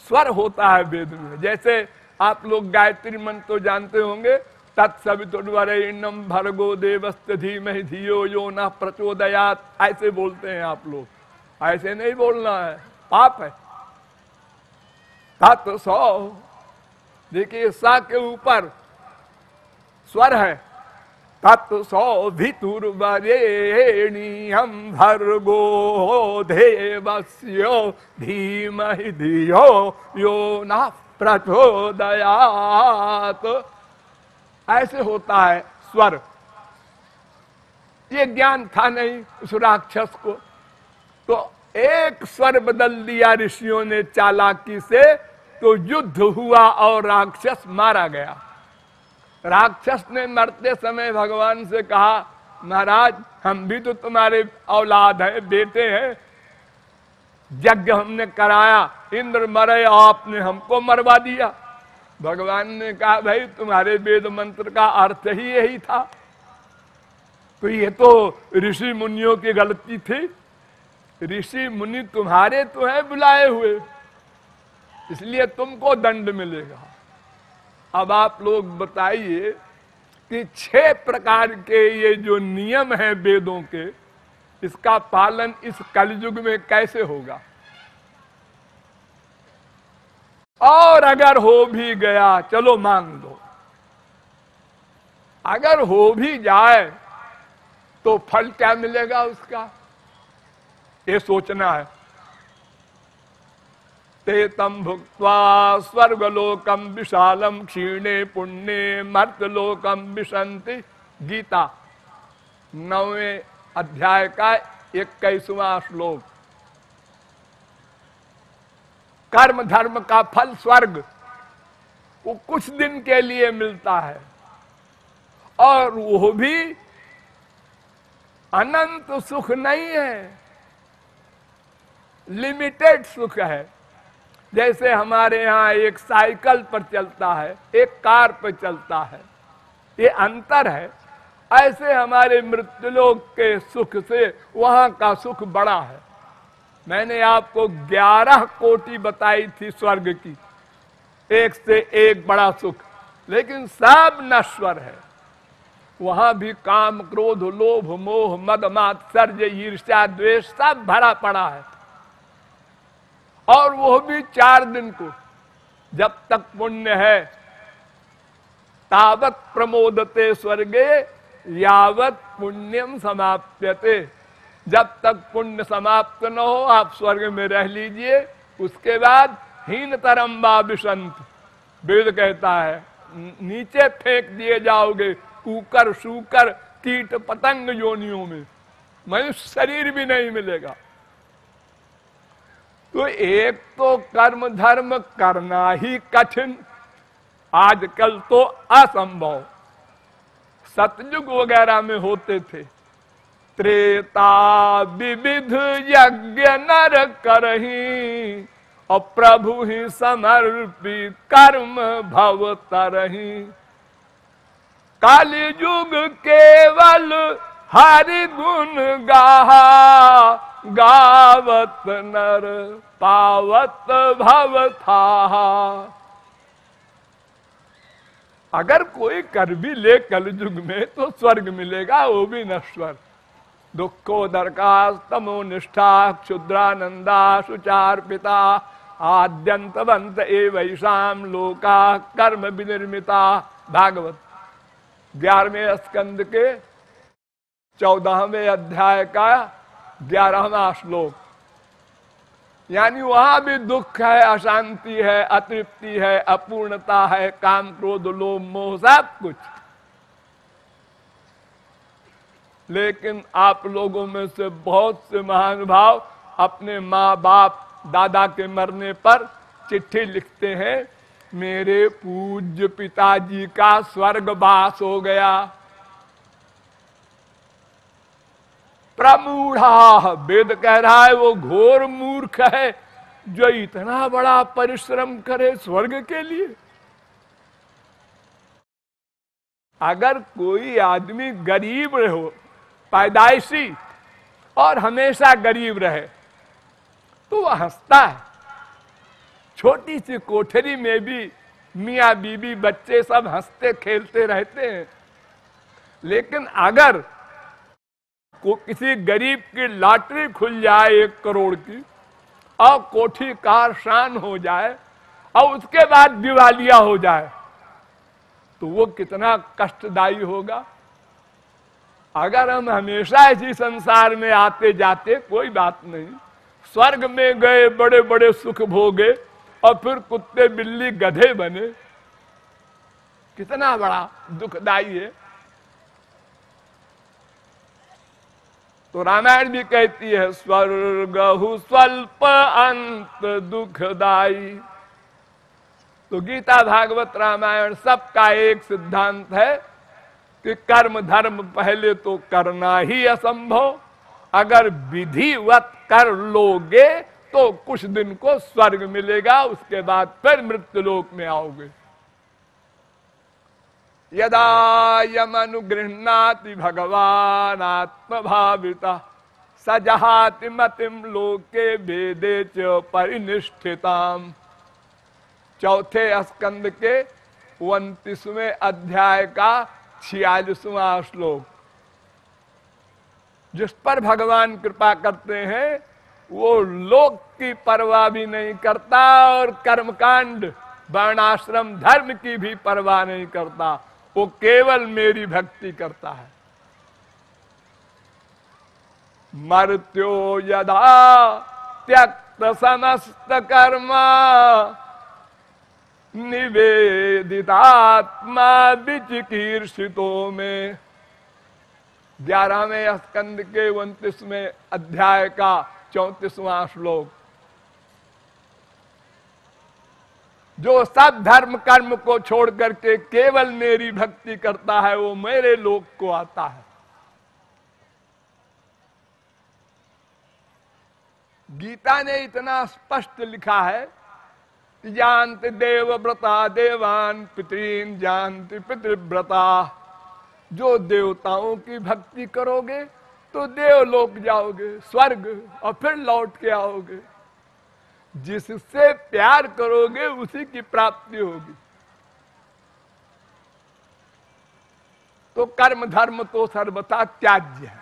स्वर होता है वेद में। जैसे आप लोग गायत्री मंत्र तो जानते होंगे, तत्सवितुर्वरेण्यं भर्गो देवस्य धीमहि धियो यो न प्रचोदयात्, ऐसे बोलते हैं आप लोग। ऐसे नहीं बोलना है, पाप है। तत् सौ, देखिए सा के ऊपर स्वर है, तत्सौभितुर्वरेण्यं भर्गो देवस्य धीमहि धियो यो न प्रचोदयात्, ऐसे होता है स्वर। ये ज्ञान था नहीं उस राक्षस को, तो एक स्वर बदल दिया ऋषियों ने चालाकी से, तो युद्ध हुआ और राक्षस मारा गया। राक्षस ने मरते समय भगवान से कहा, महाराज हम भी तो तुम्हारे औलाद हैं, बेटे हैं, यज्ञ हमने कराया, इंद्र मरे, आपने हमको मरवा दिया। भगवान ने कहा, भाई तुम्हारे वेद मंत्र का अर्थ ही यही था, तो ये तो ऋषि मुनियों की गलती थी। ऋषि मुनि तुम्हारे तो हैं बुलाए हुए, इसलिए तुमको दंड मिलेगा। अब आप लोग बताइए कि 6 प्रकार के ये जो नियम है वेदों के, इसका पालन इस कलयुग में कैसे होगा? और अगर हो भी गया, चलो मान लो, अगर हो भी जाए तो फल क्या मिलेगा उसका, ये सोचना है। ते तम भुक्त्वा स्वर्गलोकम विशालम क्षीणे पुण्ये मर्त्यलोकम विशन्ति, गीता 9वें अध्याय का 21वां श्लोक। कर्म धर्म का फल स्वर्ग, वो कुछ दिन के लिए मिलता है, और वो भी अनंत सुख नहीं है, लिमिटेड सुख है। जैसे हमारे यहाँ एक साइकिल पर चलता है, एक कार पर चलता है, ये अंतर है। ऐसे हमारे मृत्युलोक के सुख से वहां का सुख बड़ा है। मैंने आपको 11 कोटि बताई थी स्वर्ग की, एक से एक बड़ा सुख, लेकिन सब नश्वर है। वहां भी काम क्रोध लोभ मोह मद मात्सर्य ईर्ष्या द्वेष सब भरा पड़ा है, और वो भी 4 दिन को। जब तक पुण्य है तावत प्रमोदते स्वर्गे यावत पुण्यम समाप्यते, जब तक पुण्य समाप्त न हो आप स्वर्ग में रह लीजिए, उसके बाद हीनतरम वा विशन्ति, वेद कहता है नीचे फेंक दिए जाओगे, कुकर सूकर कीट पतंग योनियों में, मनुष्य शरीर भी नहीं मिलेगा। तो एक तो कर्म धर्म करना ही कठिन, आजकल तो असंभव। सतयुग वगैरह में होते थे, त्रेता विविध यज्ञ नर करही, और प्रभु ही समर्पित कर्म भव तरही। काली युग केवल हरि गुण गाहा, गावत नर पावत भव थाहा। अगर कोई कर भी ले कलयुग में तो स्वर्ग मिलेगा, वो भी नश्वर। दुखोदर्कास्तमो निष्ठा क्षुद्रानंदा सुचार पिता, आद्यंतवंत एवैषाम लोका कर्म विनिर्मिता। भागवत 11वें स्कंद के 14वें अध्याय का 11वां श्लोक। यानी वहां भी दुख है, अशांति है, अतृप्ति है, अपूर्णता है, काम क्रोध लोभ मोह सब कुछ। लेकिन आप लोगों में से बहुत से महानुभाव अपने माँ बाप दादा के मरने पर चिट्ठी लिखते हैं, मेरे पूज्य पिताजी का स्वर्गवास हो गया। प्रमूढ़ा, वेद कह रहा है वो घोर मूर्ख है जो इतना बड़ा परिश्रम करे स्वर्ग के लिए। अगर कोई आदमी गरीब हो, पैदाइशी, और हमेशा गरीब रहे, तो वह हंसता है, छोटी सी कोठरी में भी मियाँ बीबी बच्चे सब हंसते खेलते रहते हैं, लेकिन अगर किसी गरीब की लॉटरी खुल जाए 1 करोड़ की और कोठी कार शान हो जाए और उसके बाद दिवालिया हो जाए तो वो कितना कष्टदायी होगा। अगर हम हमेशा इसी संसार में आते जाते कोई बात नहीं, स्वर्ग में गए बड़े बड़े सुख भोगे और फिर कुत्ते बिल्ली गधे बने, कितना बड़ा दुखदाई है। तो रामायण भी कहती है स्वर्गहु स्वल्प अंत दुखदाई। तो गीता भागवत रामायण सबका एक सिद्धांत है कि कर्म धर्म पहले तो करना ही असंभव, अगर विधिवत कर लोगे तो कुछ दिन को स्वर्ग मिलेगा, उसके बाद फिर मृत्युलोक में आओगे। यदा यमनुगृह्णाति भगवान आत्मभाविता सजहाति मतिम लोके वेदे च परिनिष्ठिताम। चौथे स्कंद के 29वें अध्याय का 46वां श्लोक। जिस पर भगवान कृपा करते हैं वो लोक की परवाह भी नहीं करता और कर्मकांड वर्णाश्रम धर्म की भी परवाह नहीं करता, वो केवल मेरी भक्ति करता है। मर्त्यो यदा त्यक्त समस्त कर्मा निवेदितात्मा विचिकीर्षितो में। 11वें स्कंद के 29वें अध्याय का 34वां श्लोक। जो सब धर्म कर्म को छोड़ करके केवल मेरी भक्ति करता है वो मेरे लोक को आता है। गीता ने इतना स्पष्ट लिखा है, जानते देवव्रता देवान पितरीन जानते पितृव्रता। जो देवताओं की भक्ति करोगे तो देवलोक जाओगे, स्वर्ग, और फिर लौट के आओगे। जिससे प्यार करोगे उसी की प्राप्ति होगी। तो कर्म धर्म तो सर्वथा त्याज्य है,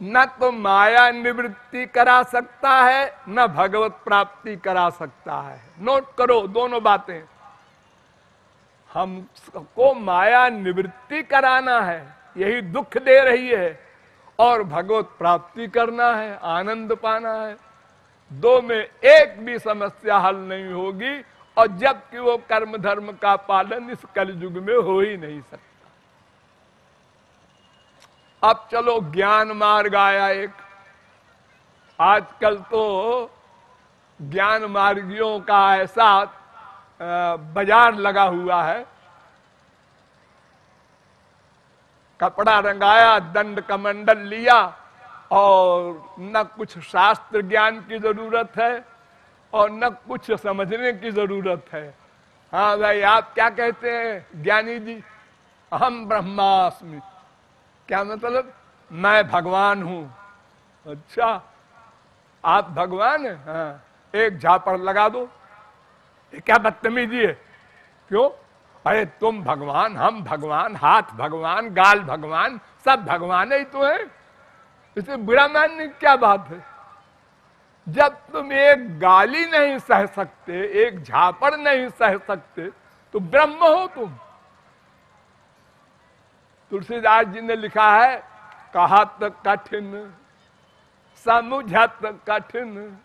न तो माया निवृत्ति करा सकता है न भगवत प्राप्ति करा सकता है। नोट करो दोनों बातें। हमको माया निवृत्ति कराना है, यही दुख दे रही है, और भगवत प्राप्ति करना है, आनंद पाना है। दो में एक भी समस्या हल नहीं होगी, और जबकि वो कर्म धर्म का पालन इस कलयुग में हो ही नहीं सकता। अब चलो ज्ञान मार्ग आया एक। आजकल तो ज्ञान मार्गियों का ऐसा बाजार लगा हुआ है, कपड़ा रंगाया, दंड कमंडल लिया, और न कुछ शास्त्र ज्ञान की जरूरत है और न कुछ समझने की जरूरत है। हाँ भाई, आप क्या कहते हैं ज्ञानी जी? हम ब्रह्मास्मि। क्या मतलब? मैं भगवान हूं। अच्छा, आप भगवान हैं? हाँ, एक झापड़ लगा दो। ये क्या बदतमीजी है? क्यों? अरे तुम भगवान, हम भगवान, हाथ भगवान, गाल भगवान, सब भगवान ही तो है। इसे बुरा मानने की क्या बात है? जब तुम एक गाली नहीं सह सकते, एक झापड़ नहीं सह सकते, तो ब्रह्म हो तुम। तुलसीदास जी ने लिखा है, कहत कठिन समुझत कठिन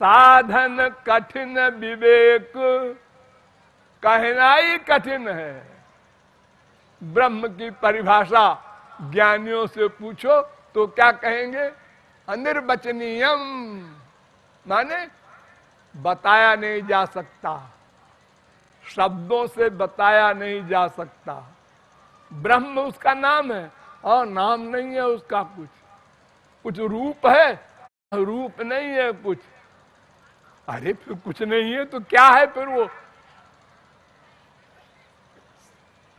साधन कठिन विवेक कहना ही कठिन है। ब्रह्म की परिभाषा ज्ञानियों से पूछो तो क्या कहेंगे? अनिर्वचनीयम, माने बताया नहीं जा सकता, शब्दों से बताया नहीं जा सकता। ब्रह्म उसका नाम है, और नाम नहीं है उसका। कुछ रूप है, रूप नहीं है कुछ। अरे फिर कुछ नहीं है तो क्या है फिर? वो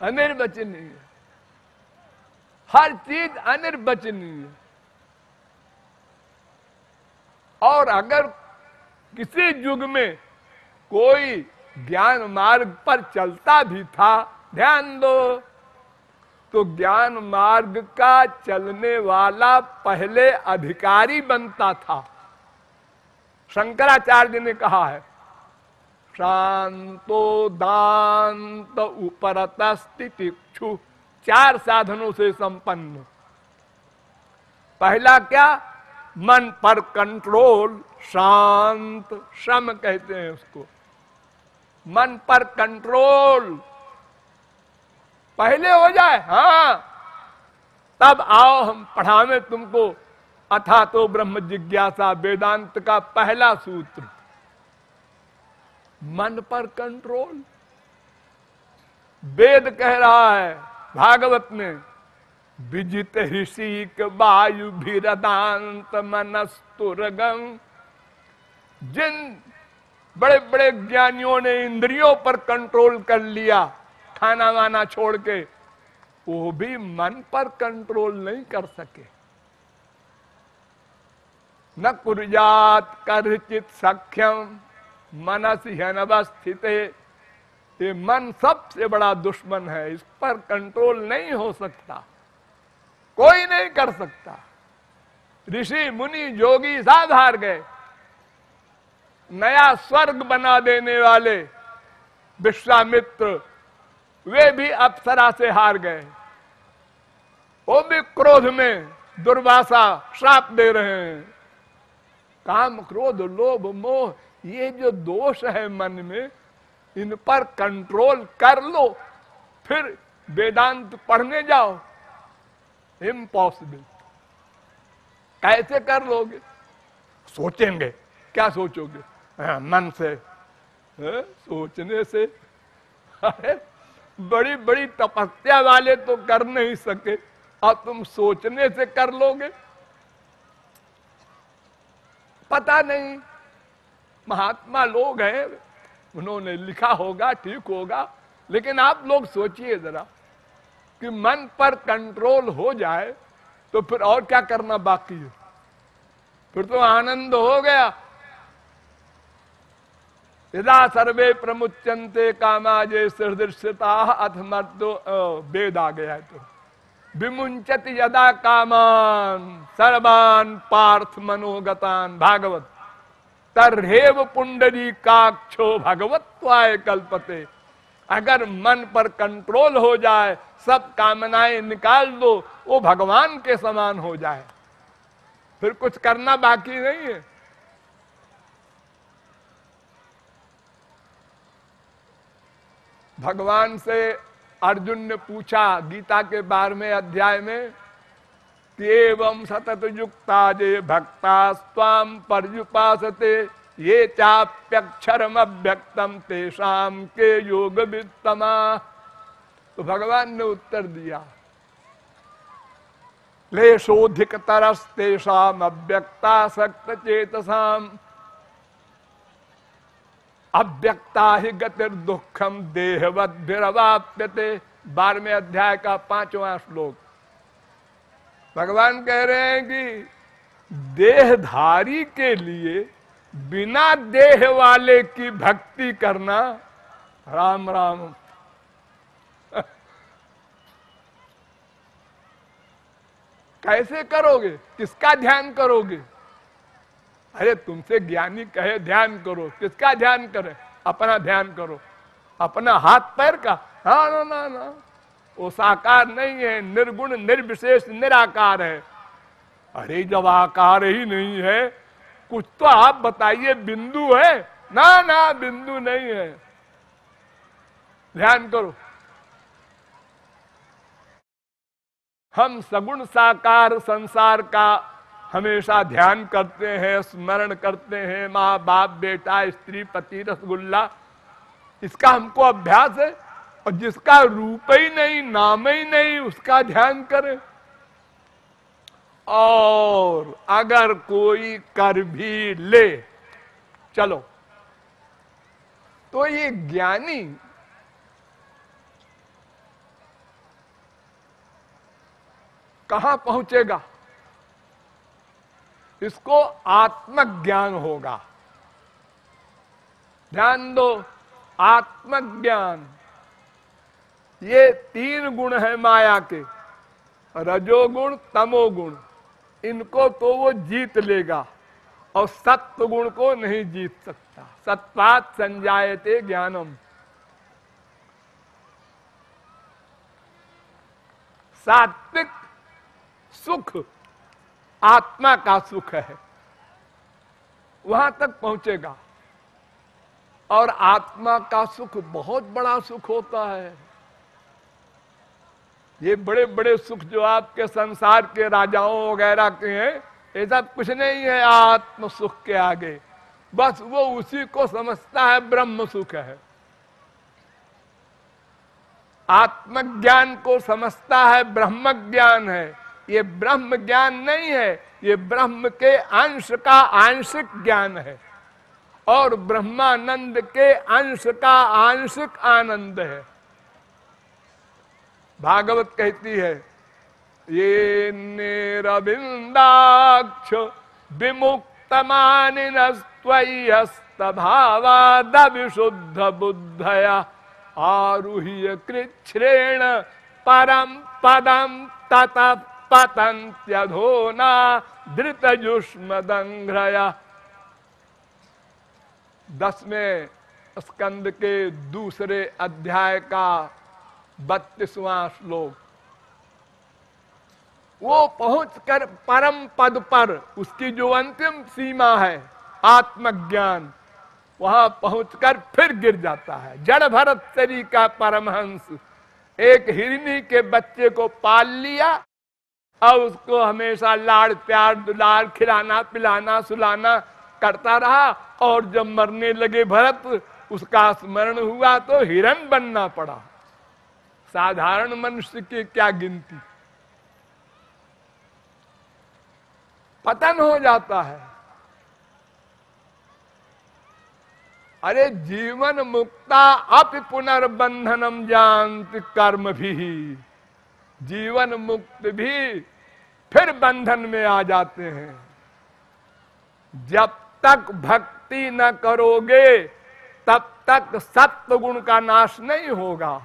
अनिर्वचनीय, हर चीज अनिर्वचनीय। और अगर किसी युग में कोई ज्ञान मार्ग पर चलता भी था, ध्यान दो, तो ज्ञान मार्ग का चलने वाला पहले अधिकारी बनता था। शंकराचार्य ने कहा है, शांतो दांत उपरत स्थितिक्षु, 4 साधनों से संपन्न। पहला क्या? मन पर कंट्रोल, शांत, शम कहते हैं उसको। मन पर कंट्रोल पहले हो जाए, हाँ, तब आओ हम पढ़ावे तुमको अथा तो ब्रह्म जिज्ञासा, वेदांत का पहला सूत्र। मन पर कंट्रोल। वेद कह रहा है भागवत में, विजित ऋषिक वायु भीरदांत मनस्तुरगम। जिन बड़े बड़े ज्ञानियों ने इंद्रियों पर कंट्रोल कर लिया, खाना वाना छोड़ के, वो भी मन पर कंट्रोल नहीं कर सके। न कुर्यात कर्चित सख्यम मनस ह्यनवस्थित। ये मन सबसे बड़ा दुश्मन है, इस पर कंट्रोल नहीं हो सकता, कोई नहीं कर सकता। ऋषि मुनि योगी सब हार गए। नया स्वर्ग बना देने वाले विश्वामित्र, वे भी अप्सरा से हार गए। वो भी क्रोध में दुर्वासा श्राप दे रहे हैं। काम क्रोध लोभ मोह, ये जो दोष है मन में, इन पर कंट्रोल कर लो, फिर वेदांत पढ़ने जाओ। इम्पॉसिबल। कैसे कर लोगे? सोचेंगे, क्या सोचोगे? मन से, सोचने से। अरे बड़ी बड़ी तपस्या वाले तो कर नहीं सके, और तुम सोचने से कर लोगे? पता नहीं, महात्मा लोग हैं, उन्होंने लिखा होगा, ठीक होगा, लेकिन आप लोग सोचिए जरा कि मन पर कंट्रोल हो जाए तो फिर और क्या करना बाकी है? फिर तो आनंद हो गया। यदा सर्वे प्रमुच्यन्ते कामाजे सदृश्यता अथ मर्दो, वेद आ गया है। तो विमुंचति यदा कामान सर्वान पार्थ मनोगतान, भागवत, तर्हेव पुंडरीकाक्षो भगवत्वाय कल्पते। अगर मन पर कंट्रोल हो जाए, सब कामनाएं निकाल दो, वो भगवान के समान हो जाए, फिर कुछ करना बाकी नहीं है। भगवान से अर्जुन ने पूछा गीता के 12वें अध्याय में कि एवं सतत युक्ता जे भक्ता स्वाम पर्युपासते ये चाप्यक्षरम अव्यक्तम तेषाम के योग वित्तमा। तो भगवान ने उत्तर दिया, क्लेशोधिक तरस्तेषाम अव्यक्ता सक्त चेतसाम अव्यक्ता ही गतिर दुखम देहवद्भिरवाप्यते। 12वें अध्याय का 5वां श्लोक। भगवान कह रहे हैं कि देहधारी के लिए बिना देह वाले की भक्ति करना, राम राम, कैसे करोगे? किसका ध्यान करोगे? अरे तुमसे ज्ञानी कहे ध्यान करो, किसका ध्यान करे? अपना ध्यान करो, अपना हाथ पैर का। हाँ ना ना ना, वो साकार नहीं है, निर्गुण निर्विशेष निराकार है। अरे जब आकार ही नहीं है, कुछ तो आप बताइए, बिंदु है? ना ना, बिंदु नहीं है। ध्यान करो। हम सगुण साकार संसार का हमेशा ध्यान करते हैं, स्मरण करते हैं, माँ बाप बेटा स्त्री पति रसगुल्ला, इसका हमको अभ्यास है। और जिसका रूप ही नहीं, नाम ही नहीं, उसका ध्यान करें। और अगर कोई कर भी ले, चलो, तो ये ज्ञानी कहां पहुंचेगा? इसको आत्मज्ञान होगा। ध्यान दो, आत्मज्ञान, ये 3 गुण है माया के, रजोगुण तमोगुण, इनको तो वो जीत लेगा और सत्व गुण को नहीं जीत सकता। सत्वात् संजायते ज्ञानम। सात्विक सुख आत्मा का सुख है, वहां तक पहुंचेगा। और आत्मा का सुख बहुत बड़ा सुख होता है। ये बड़े बड़े सुख जो आपके संसार के राजाओं वगैरह के हैं, ये सब कुछ नहीं है आत्म सुख के आगे। बस वो उसी को समझता है ब्रह्म सुख है। आत्मज्ञान को समझता है ब्रह्म ज्ञान है। ये ब्रह्म ज्ञान नहीं है, ये ब्रह्म के अंश का आंशिक ज्ञान है और ब्रह्मानंद के अंश का आंशिक आनंद है। भागवत कहती है, ये निरविंदाक्ष विमुक्त मानिनस्त्वय्यस्तभावाद विशुद्ध बुद्धया आरुह्य कृच्छ्रेण परम पदम ततः पतन्त्यधोना धृतजुष्मदंघ्रया। 10वें स्कंद के दूसरे अध्याय का 32वां श्लोक। वो पहुंचकर परम पद पर, उसकी जो अंतिम सीमा है आत्मज्ञान, वहां पहुंचकर फिर गिर जाता है। जड़ भरत शरीर का परमहंस एक हिरनी के बच्चे को पाल लिया और उसको हमेशा लाड़ प्यार दुलार खिलाना पिलाना सुलाना करता रहा, और जब मरने लगे भरत, उसका स्मरण हुआ तो हिरन बनना पड़ा। साधारण मनुष्य की क्या गिनती, पतन हो जाता है। अरे जीवन मुक्ता अपि पुनर्बंधनम जानति कर्म भी, जीवन मुक्त भी फिर बंधन में आ जाते हैं। जब तक भक्ति न करोगे तब तक सत्व गुण का नाश नहीं होगा,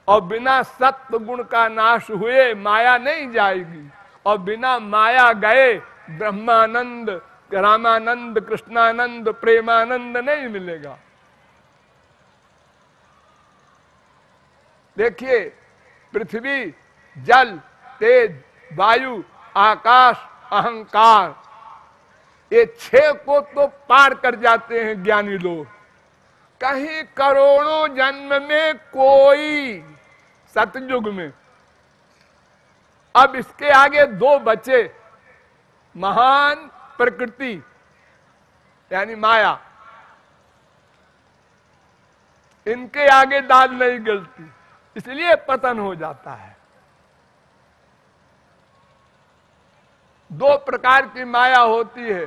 और बिना सत्व गुण का नाश हुए माया नहीं जाएगी, और बिना माया गए ब्रह्मानंद रामानंद कृष्णानंद प्रेमानंद नहीं मिलेगा। देखिए, पृथ्वी जल तेज वायु आकाश अहंकार, ये 6 को तो पार कर जाते हैं ज्ञानी लोग। कहीं करोड़ों जन्म में कोई, सतयुग में। अब इसके आगे 2 बचे, महान प्रकृति यानी माया, इनके आगे दाल नहीं गलती, इसलिए पतन हो जाता है। 2 प्रकार की माया होती है,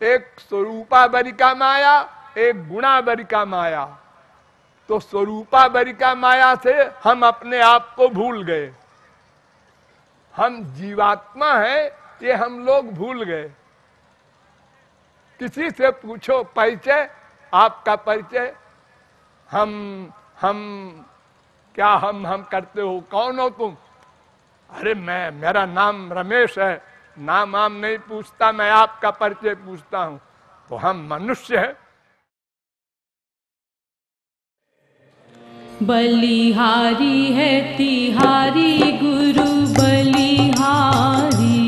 एक स्वरूपावरिका माया, एक गुणावरिका माया। तो स्वरूपावरिका माया से हम अपने आप को भूल गए, हम जीवात्मा है ये हम लोग भूल गए। किसी से पूछो परिचय, आपका परिचय, हम क्या हम करते हो, कौन हो तुम? अरे मेरा नाम रमेश है। नाम आम नहीं पूछता, मैं आपका परिचय पूछता हूं। तो हम मनुष्य हैं। बलिहारी है तिहारी गुरु बलिहारी,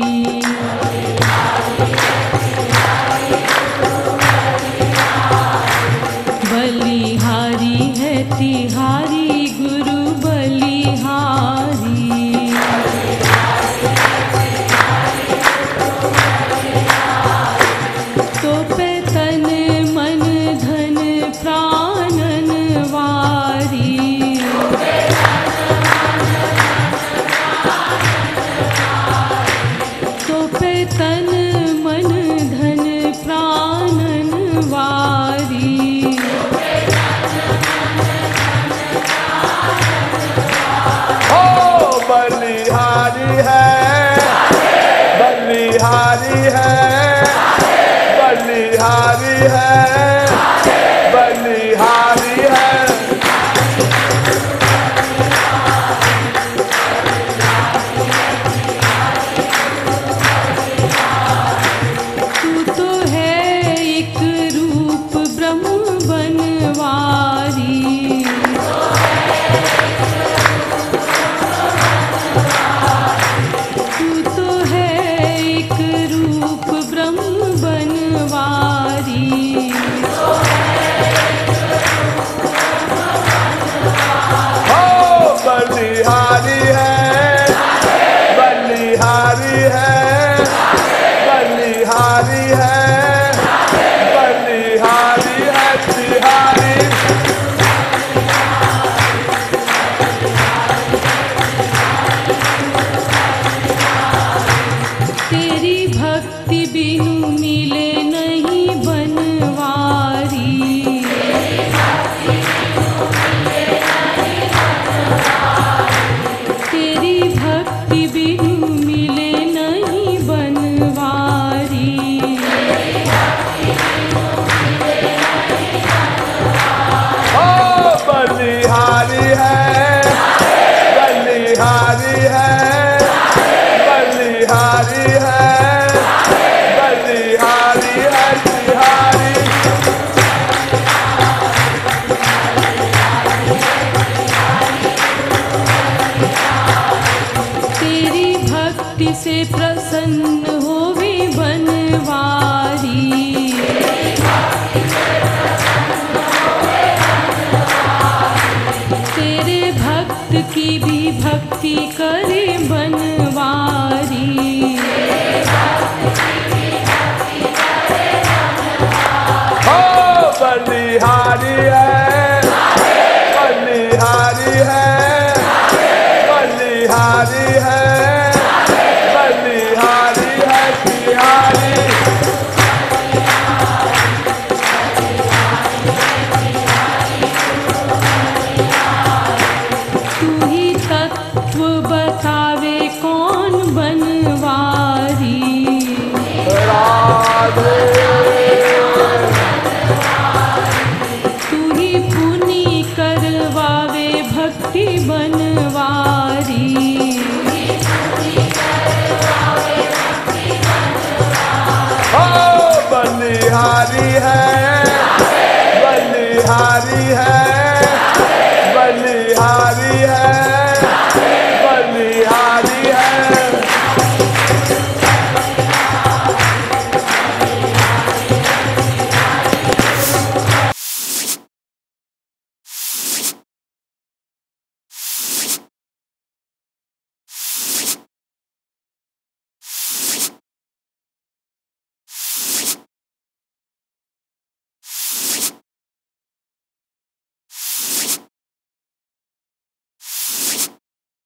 बलिहारी है तिहारी गुरु बलिहारी। तो पे तन मन धन प्राणन वारी, तो पे तन मन धन प्राणन वारी। बलिहारी है, बलिहारी है, बलिहारी है। बिनु मिले नहीं बनवारी। तेरी भक्ति बिनु मिले नहीं बनवारी। ओ बलिहारी है, बलिहारी है, बलिहारी है, बलिहारी है बिहारी। तेरी भक्ति से प्रसन्न होवे बनवारी। तेरे भक्त की भी भक्ति करे बनवारी। ओ बलिहारी है, बलिहारी है, बलिहारी है, बलिहारी है बिहारी। तू ही तत्व बतावे कौन बनवारी। राधे तू ही पुनि करवावे भक्ति बनवारी। ओ बलिहारी है, बलिहारी है,